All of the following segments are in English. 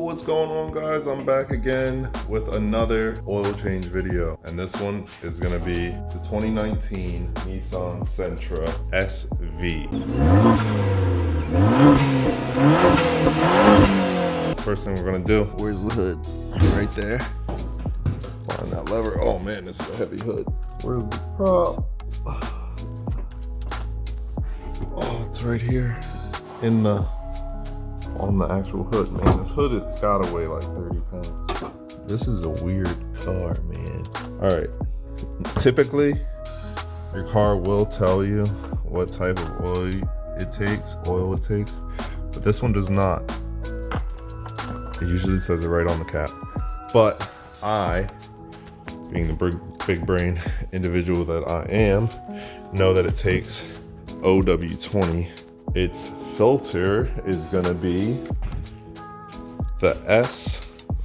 what's going on, guys? I'm back again with another oil change video, and this one is gonna be the 2019 Nissan Sentra SV. First thing we're gonna do, where's the hood? Right there. Find that lever. Oh man, it's a heavy hood. Where's the prop? Oh, it's right here on the actual hood, man. This hood, it's gotta weigh like 30 pounds. This is a weird car, man. All right, typically your car will tell you what type of oil it takes, but this one does not. It usually says it right on the cap. But I, being the big brain individual that I am, know that it takes OW20. Its filter is gonna be the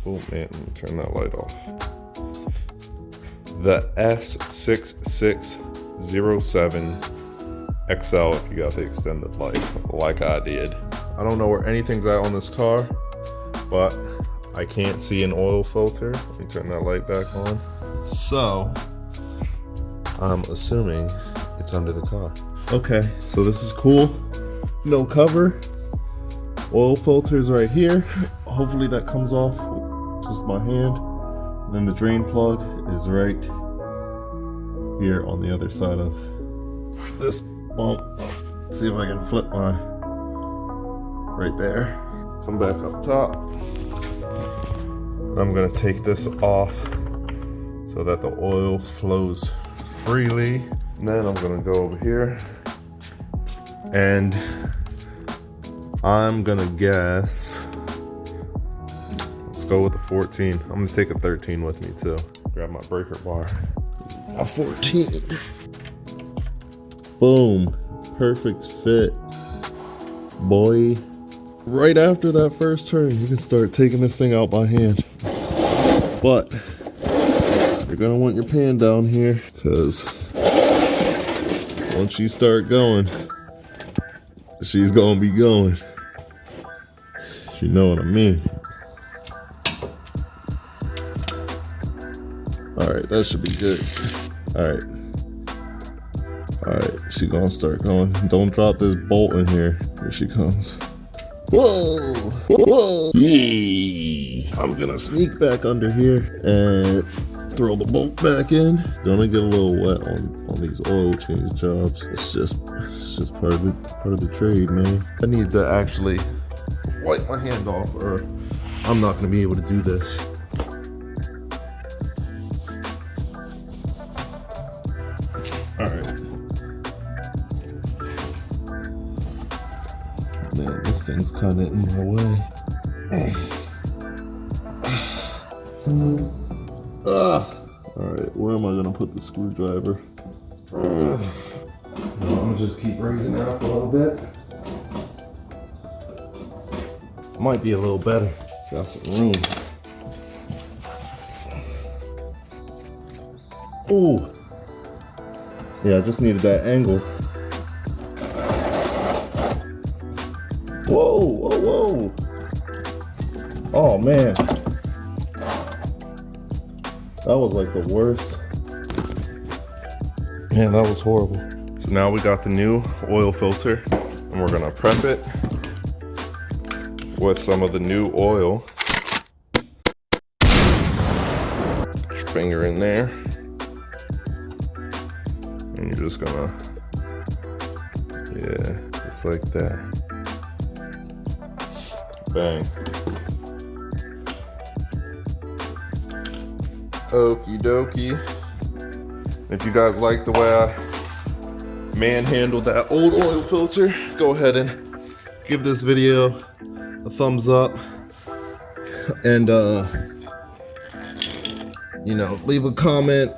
oh man, let me turn that light off. The S6607XL if you got the extended life, like I did. I don't know where anything's at on this car, but I can't see an oil filter. Let me turn that light back on. So I'm assuming it's under the car. Okay, so this is cool. No cover. Oil filters right here. Hopefully that comes off with just my hand. And then the drain plug is right here on the other side of this bump. Let's see if I can flip my right there. Come back up top. I'm gonna take this off so that the oil flows freely. And then I'm gonna go over here and I'm gonna guess, let's go with the 14. I'm gonna take a 13 with me too. Grab my breaker bar. A 14. Boom, perfect fit, boy. Right after that first turn, you can start taking this thing out by hand. But you're gonna want your pan down here, because once you start going, she's gonna be going. You know what I mean? All right, that should be good. All right, she gonna start going. Don't drop this bolt in here. Here she comes. Whoa, whoa. I'm gonna sneak back under here and throw the bolt back in. Gonna get a little wet on these oil change jobs. It's just part of the trade, man. I need to actually wipe my hand off, or I'm not gonna be able to do this. All right. Man, this thing's kind of in my way. All right, where am I gonna put the screwdriver? I'm gonna just keep raising it up a little bit. Might be a little better. Got some room. Ooh. Yeah, I just needed that angle. Whoa, whoa, whoa. Oh man. That was like the worst. Man, that was horrible. So now we got the new oil filter, and we're gonna prep it with some of the new oil. Put your finger in there, and you're just gonna, yeah, just like that. Bang. Okie dokie. If you guys like the way I manhandled that old oil filter, go ahead and give this video a thumbs up, and you know, leave a comment,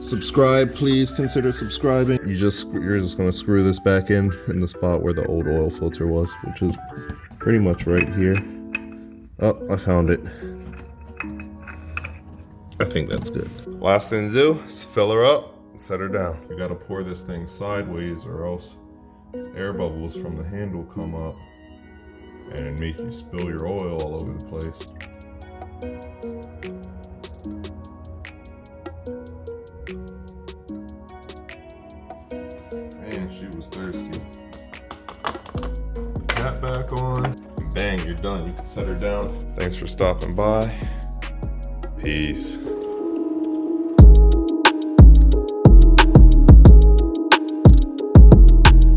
subscribe. Please consider subscribing. You're just gonna screw this back in the spot where the old oil filter was, which is pretty much right here. Oh, I found it. I think that's good. Last thing to do is fill her up and set her down. You gotta pour this thing sideways, or else air bubbles from the handle come up and make you spill your oil all over the place. Man, she was thirsty. Put the cap back on, and bang, you're done. You can set her down. Thanks for stopping by. Peace.